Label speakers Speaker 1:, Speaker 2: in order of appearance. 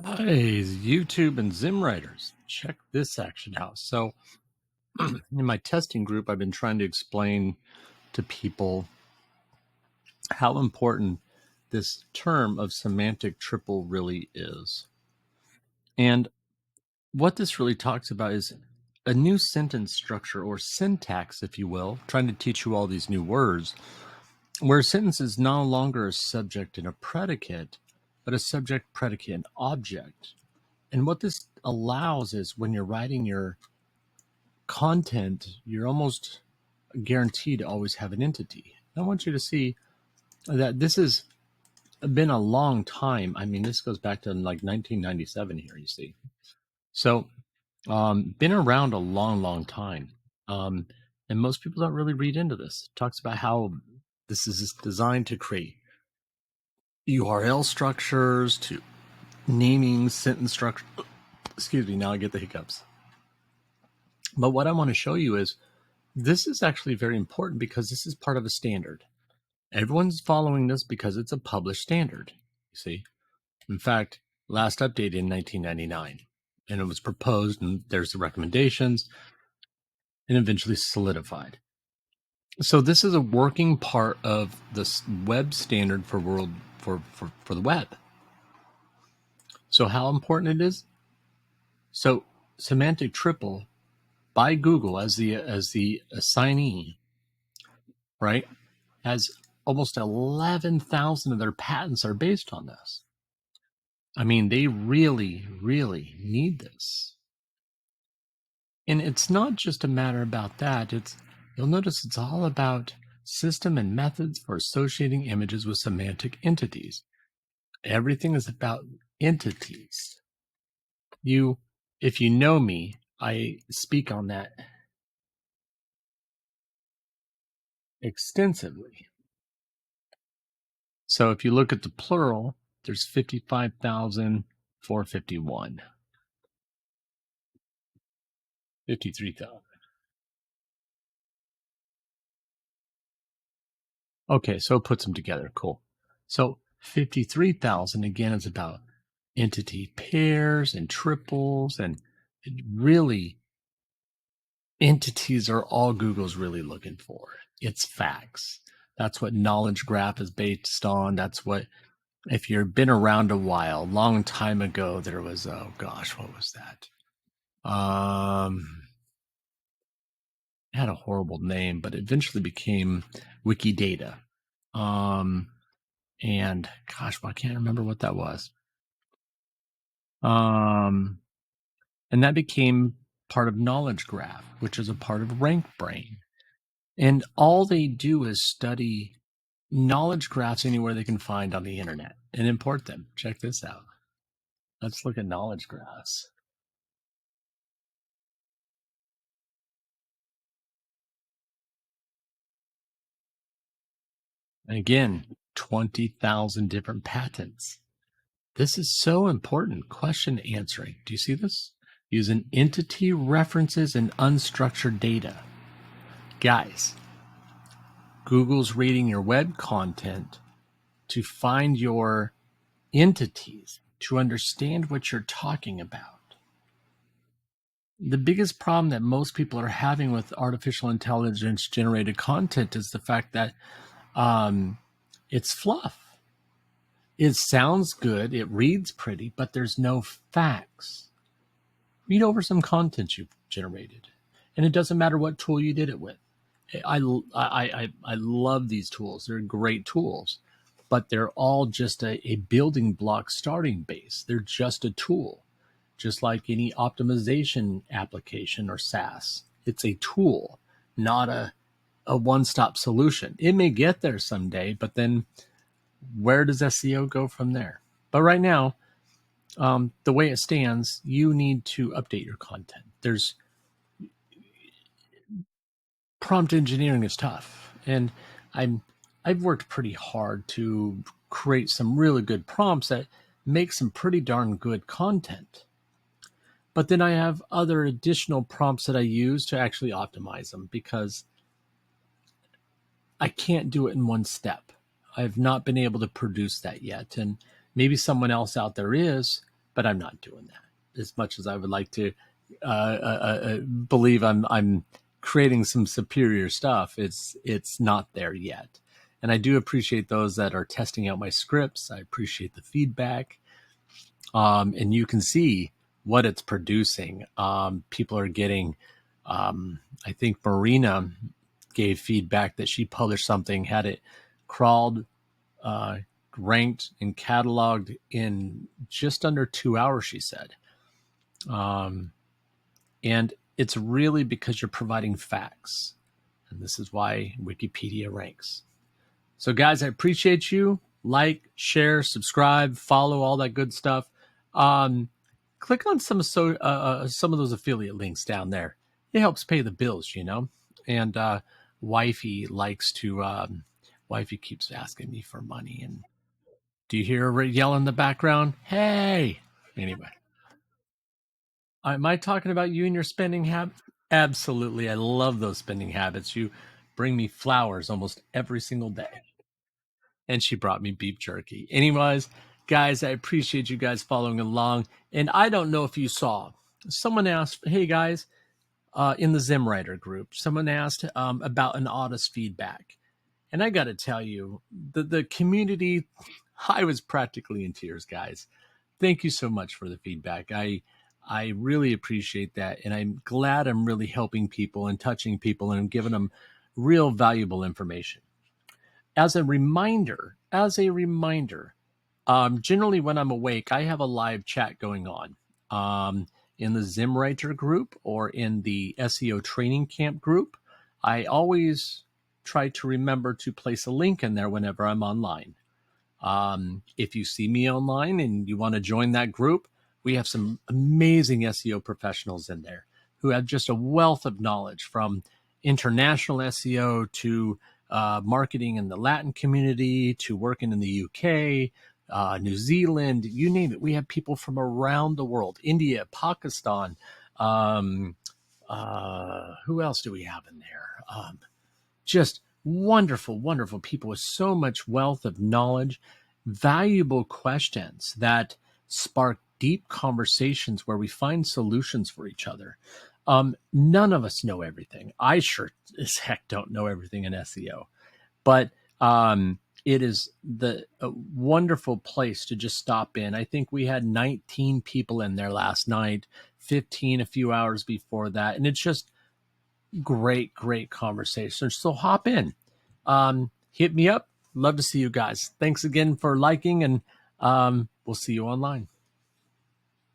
Speaker 1: Hi, YouTube and Zim writers. Check this action out. So, in my testing group, I've been trying to explain to people how important this term of semantic triple really is. And what this really talks about is a new sentence structure or syntax, if you will, trying to teach you all these new words, where a sentence is no longer a subject and a predicate, but a subject, predicate, and object. And what this allows is when you're writing your content, you're almost guaranteed to always have an entity. I want you to see that this has been a long time. I mean, this goes back to like 1997 here, you see. So, been around a long, long time. And most people don't really read into this. It talks about how this is designed to create URL structures, to naming sentence structure. Excuse me, now I get the hiccups. But what I want to show you is this is actually very important because this is part of a standard. Everyone's following this because it's a published standard, you see. In fact, last updated in 1999, and it was proposed, and there's the recommendations, and eventually solidified. So this is a working part of this web standard for the web. So how important it is? So semantic triple by Google as the assignee, right, has almost 11,000 of their patents are based on this. I mean, they really, really need this. And it's not just a matter about that. You'll notice it's all about system and methods for associating images with semantic entities. Everything is about entities. If you know me, I speak on that extensively. So if you look at the plural, there's 55,451. 53,000. Okay, so it puts them together. Cool. So 53,000 again is about entity pairs and triples, and really entities are all Google's really looking for. It's facts. That's what knowledge graph is based on. That's what, if you've been around a while, long time ago, there was, oh gosh, what was that? It had a horrible name, but it eventually became Wikidata. And gosh, well, I can't remember what that was. And that became part of Knowledge Graph, which is a part of RankBrain. And all they do is study knowledge graphs anywhere they can find on the internet and import them. Check this out. Let's look at knowledge graphs. And again, 20,000 different patents. This is so important. Question answering. Do you see this? Using entity references and unstructured data. Guys, Google's reading your web content to find your entities, to understand what you're talking about. The biggest problem that most people are having with artificial intelligence generated content is the fact that it's fluff. It sounds good, it reads pretty, but there's no facts. Read over some content you've generated, and it doesn't matter what tool you did it with. I love these tools. They're great tools, but they're all just a building block starting base. They're just a tool, just like any optimization application or SaaS. It's a tool, not a one-stop solution. It may get there someday, but then where does SEO go from there? But right now, the way it stands, you need to update your content. There's prompt engineering is tough, and I've worked pretty hard to create some really good prompts that make some pretty darn good content. But then I have other additional prompts that I use to actually optimize them because I can't do it in one step. I have not been able to produce that yet, and maybe someone else out there is, but I'm not doing that as much as I would like to believe I'm creating some superior stuff. It's not there yet. And I do appreciate those that are testing out my scripts. I appreciate the feedback. And you can see what it's producing. People are getting, I think Marina gave feedback that she published something, had it crawled, uh, ranked, and cataloged in just under 2 hours, she said. And it's really because you're providing facts. And this is why Wikipedia ranks. So, guys, I appreciate you. Like, share, subscribe, follow, all that good stuff. Click on some of those affiliate links down there. It helps pay the bills, you know. And wifey likes to. Wifey keeps asking me for money, and do you hear her yell in the background? Hey! Anyway, am I talking about you and your spending habits? Absolutely, I love those spending habits. You bring me flowers almost every single day. And she brought me beef jerky. Anyways, guys, I appreciate you guys following along. And I don't know if you saw, someone asked, hey guys, in the Zimwriter group, someone asked about an Audis feedback. And I got to tell you, the community, I was practically in tears, guys. Thank you so much for the feedback. I really appreciate that. And I'm glad I'm really helping people and touching people and giving them real valuable information. As a reminder, generally when I'm awake, I have a live chat going on in the Zimwriter group or in the SEO training camp group. I always try to remember to place a link in there whenever I'm online. If you see me online and you want to join that group, we have some amazing SEO professionals in there who have just a wealth of knowledge, from international SEO to marketing in the Latin community to working in the UK, New Zealand, you name it. We have people from around the world, India, Pakistan. Who else do we have in there? Just wonderful, wonderful people with so much wealth of knowledge, valuable questions that spark deep conversations where we find solutions for each other. None of us know everything. I sure as heck don't know everything in SEO, but it is a wonderful place to just stop in. I think we had 19 people in there last night, 15 a few hours before that, and it's just great conversation. So hop in, hit me up. Love to see you guys. Thanks again for liking, and we'll see you online.